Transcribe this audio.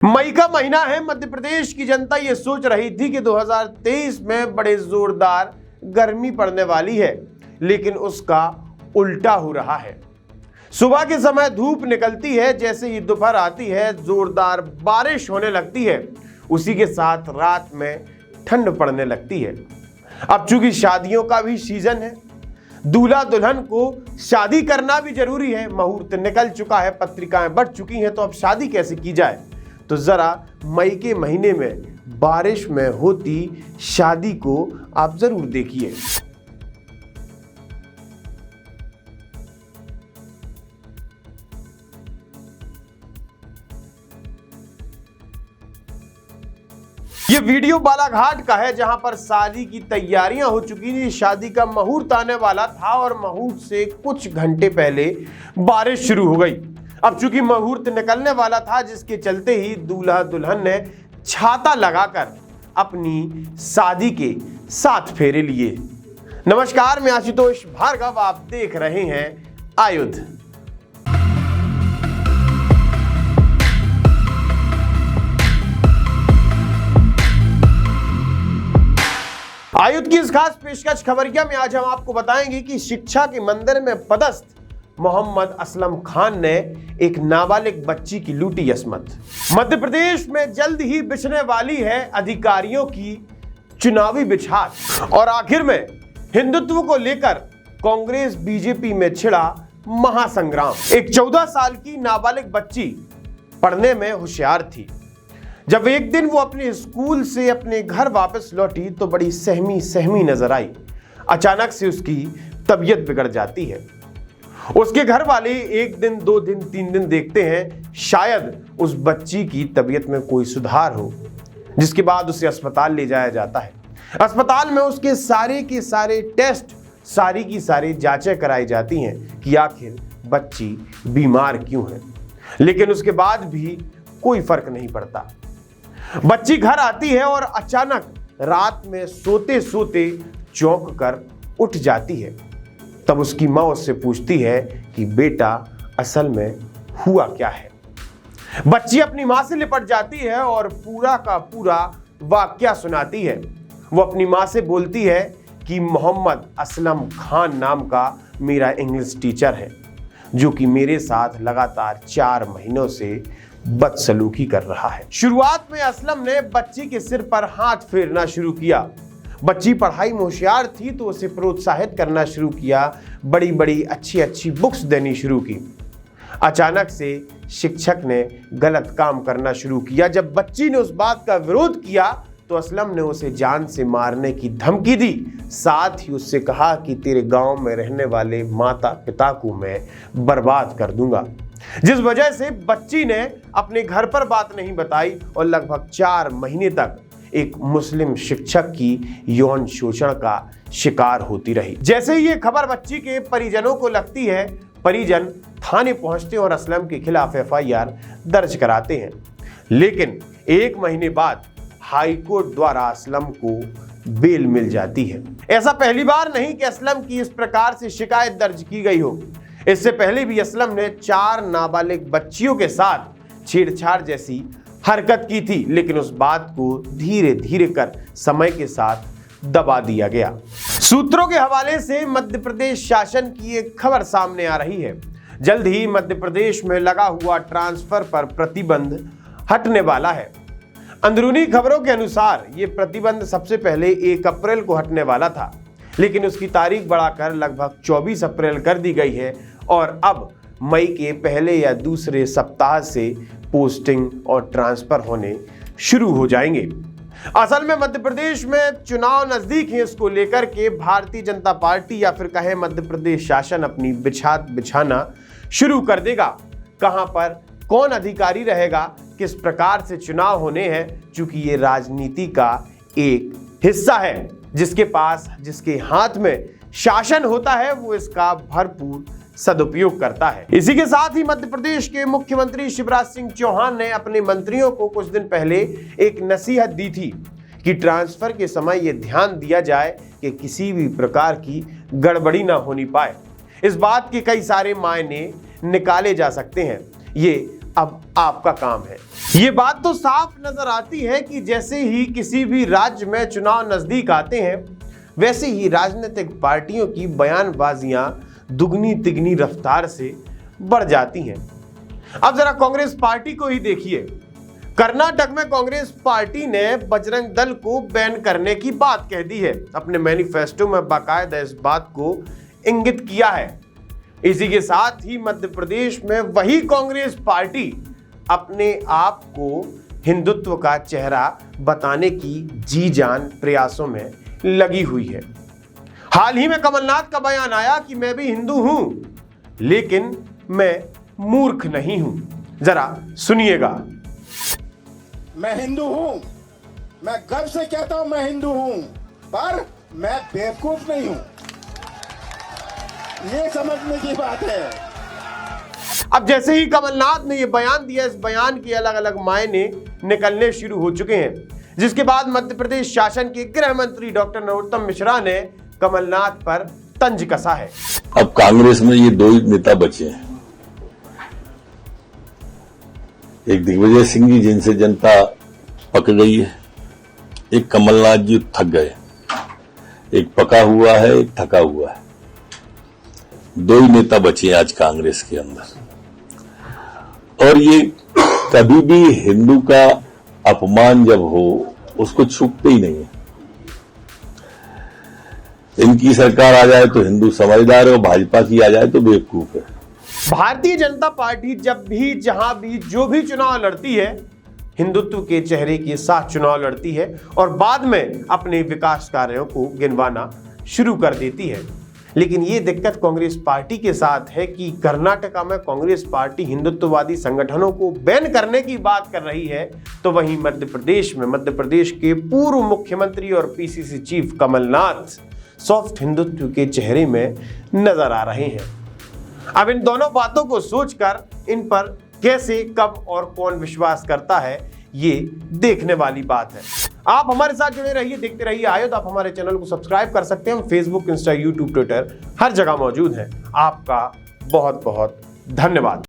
मई का महीना है। मध्य प्रदेश की जनता ये सोच रही थी कि 2023 में बड़े जोरदार गर्मी पड़ने वाली है, लेकिन उसका उल्टा हो रहा है। सुबह के समय धूप निकलती है, जैसे ही दोपहर आती है जोरदार बारिश होने लगती है। उसी के साथ रात में ठंड पड़ने लगती है। अब चूंकि शादियों का भी सीजन है, दूल्हा दुल्हन को शादी करना भी जरूरी है। मुहूर्त निकल चुका है, पत्रिकाएं बढ़ चुकी हैं, तो अब शादी कैसे की जाए? तो जरा मई के महीने में बारिश में होती शादी को आप जरूर देखिए। ये वीडियो बालाघाट का है, जहां पर शादी की तैयारियां हो चुकी थी। शादी का मुहूर्त आने वाला था और मुहूर्त से कुछ घंटे पहले बारिश शुरू हो गई। अब चूंकि मुहूर्त निकलने वाला था, जिसके चलते ही दूल्हा दुल्हन ने छाता लगाकर अपनी शादी के 7 फेरे लिए। नमस्कार, मैं आशुतोष भार्गव, आप देख रहे हैं आयुध। आयुध की इस खास पेशकश खबरिया में आज हम आपको बताएंगे कि शिक्षा के मंदिर में पदस्थ मोहम्मद असलम खान ने एक नाबालिग बच्ची की लूटी अस्मत। मध्य प्रदेश में जल्द ही बिछने वाली है अधिकारियों की चुनावी बिछात, और आखिर में हिंदुत्व को लेकर कांग्रेस बीजेपी में छिड़ा महासंग्राम। एक 14 साल की नाबालिग बच्ची पढ़ने में होशियार थी। जब एक दिन वो अपने स्कूल से अपने घर वापस लौटी तो बड़ी सहमी नजर आई। अचानक से उसकी तबीयत बिगड़ जाती है। उसके घर वाले 1 दिन 2 दिन 3 दिन देखते हैं, शायद उस बच्ची की तबीयत में कोई सुधार हो, जिसके बाद उसे अस्पताल ले जाया जाता है। अस्पताल में उसके सारे के सारे टेस्ट, सारी की सारी जांचें कराई जाती हैं कि आखिर बच्ची बीमार क्यों है, लेकिन उसके बाद भी कोई फर्क नहीं पड़ता। बच्ची घर आती है और अचानक रात में सोते सोते चौंक कर उठ जाती है। तब उसकी माँ उससे पूछती है कि बेटा असल में हुआ क्या है। बच्ची अपनी माँ से लिपट जाती है और पूरा का पूरा वाकया सुनाती है। वो अपनी माँ से बोलती है कि मोहम्मद असलम खान नाम का मेरा इंग्लिश टीचर है, जो कि मेरे साथ लगातार 4 महीनों से बदसलूकी कर रहा है। शुरुआत में असलम ने बच्ची के सिर पर हाथ फेरना शुरू किया। बच्ची पढ़ाई में होशियार थी तो उसे प्रोत्साहित करना शुरू किया, बड़ी बड़ी अच्छी बुक्स देनी शुरू की। अचानक से शिक्षक ने गलत काम करना शुरू किया। जब बच्ची ने उस बात का विरोध किया तो असलम ने उसे जान से मारने की धमकी दी। साथ ही उससे कहा कि तेरे गांव में रहने वाले माता पिता को मैं बर्बाद कर दूंगा, जिस वजह से बच्ची ने अपने घर पर बात नहीं बताई और लगभग 4 महीने तक एक मुस्लिम शिक्षक की यौन शोषण का शिकार होती रही। जैसे ही ये खबर बच्ची के परिजनों को लगती है, परिजन थाने पहुंचते और असलम के खिलाफ FIR दर्ज कराते हैं। लेकिन 1 महीने बाद हाई कोर्ट द्वारा असलम को बेल मिल जाती है। ऐसा पहली बार नहीं कि असलम की इस प्रकार से शिकायत दर्ज की गई हो। इससे पहले भी असलम ने 4 नाबालिग बच्चियों के साथ छेड़छाड़ जैसी हरकत की थी, लेकिन उस बात को धीरे धीरे कर समय के साथ दबा दिया गया। सूत्रों के हवाले से मध्य प्रदेश शासन की एक खबर सामने आ रही है। जल्द ही मध्य प्रदेश में लगा हुआ ट्रांसफर पर प्रतिबंध हटने वाला है। अंदरूनी खबरों के अनुसार ये प्रतिबंध सबसे पहले 1 अप्रैल को हटने वाला था, लेकिन उसकी तारीख बढ़ाकर लगभग 24 अप्रैल कर दी गई है और अब मई के पहले या दूसरे सप्ताह से पोस्टिंग और ट्रांसफर होने शुरू हो जाएंगे। असल में मध्य प्रदेश में चुनाव नजदीक है, इसको लेकर के भारतीय जनता पार्टी या फिर कहे मध्य प्रदेश शासन अपनी बिछाना शुरू कर देगा। कहां पर कौन अधिकारी रहेगा, किस प्रकार से चुनाव होने हैं, क्योंकि ये राजनीति का एक हिस्सा है। जिसके हाथ में शासन होता है वो इसका भरपूर सदुपयोग करता है। इसी के साथ ही मध्य प्रदेश के मुख्यमंत्री शिवराज सिंह चौहान ने अपने मंत्रियों को कुछ दिन पहले एक नसीहत दी थी कि ट्रांसफर के समय यह ध्यान दिया जाए कि किसी भी प्रकार की गड़बड़ी ना होनी पाए। इस बात के कई सारे मायने निकाले जा सकते हैं। ये अब आपका काम है। ये बात तो साफ नजर आती है कि जैसे ही किसी भी राज्य में चुनाव नजदीक आते हैं, वैसे ही राजनीतिक पार्टियों की बयानबाजियां दुगनी तिगनी रफ्तार से बढ़ जाती हैं। अब जरा कांग्रेस पार्टी को ही देखिए। कर्नाटक में कांग्रेस पार्टी ने बजरंग दल को बैन करने की बात कह दी है। अपने मैनिफेस्टो में बाकायदा इस बात को इंगित किया है। इसी के साथ ही मध्य प्रदेश में वही कांग्रेस पार्टी अपने आप को हिंदुत्व का चेहरा बताने की जी जान प्रयासों में लगी हुई है। हाल ही में कमलनाथ का बयान आया कि मैं भी हिंदू हूं, लेकिन मैं मूर्ख नहीं हूं। जरा सुनिएगा। मैं हिंदू हूं, मैं गर्व से कहता हूं मैं हिंदू हूं, पर मैं बेवकूफ नहीं हूं, ये समझने की बात है। अब जैसे ही कमलनाथ ने यह बयान दिया, इस बयान के अलग अलग मायने निकलने शुरू हो चुके हैं, जिसके बाद मध्य प्रदेश शासन के गृह मंत्री डॉक्टर नरोत्तम मिश्रा ने कमलनाथ पर तंज कसा है। अब कांग्रेस में ये दो ही नेता बचे हैं, एक दिग्विजय सिंह जी जिनसे जनता पक गई है, एक कमलनाथ जी थक गए, एक पका हुआ है, एक थका हुआ है। दो ही नेता बचे हैं आज कांग्रेस के अंदर, और ये कभी भी हिंदू का अपमान जब हो उसको छूटते ही नहीं है। इनकी सरकार आ जाए तो हिंदू समझदार है, और भाजपा की आ जाए तो बेवकूफ है। भारतीय जनता पार्टी जब भी जहां भी जो भी चुनाव लड़ती है, हिंदुत्व के चेहरे के साथ चुनाव लड़ती है और बाद में अपने विकास कार्यों को गिनवाना शुरू कर देती है। लेकिन ये दिक्कत कांग्रेस पार्टी के साथ है कि कर्नाटका में कांग्रेस पार्टी हिंदुत्ववादी संगठनों को बैन करने की बात कर रही है, तो वहीं मध्य प्रदेश के पूर्व मुख्यमंत्री और PCC chief Kamal Nath soft Hindutva के चेहरे में नजर आ रहे हैं। अब इन दोनों बातों को सोचकर इन पर कैसे, कब और कौन विश्वास करता है, ये देखने वाली बात है। आप हमारे साथ जुड़े रहिए, देखते रहिए आयुध। आप हमारे चैनल को सब्सक्राइब कर सकते हैं। हम फेसबुक, इंस्टा, यूट्यूब, ट्विटर हर जगह मौजूद हैं। आपका बहुत बहुत धन्यवाद।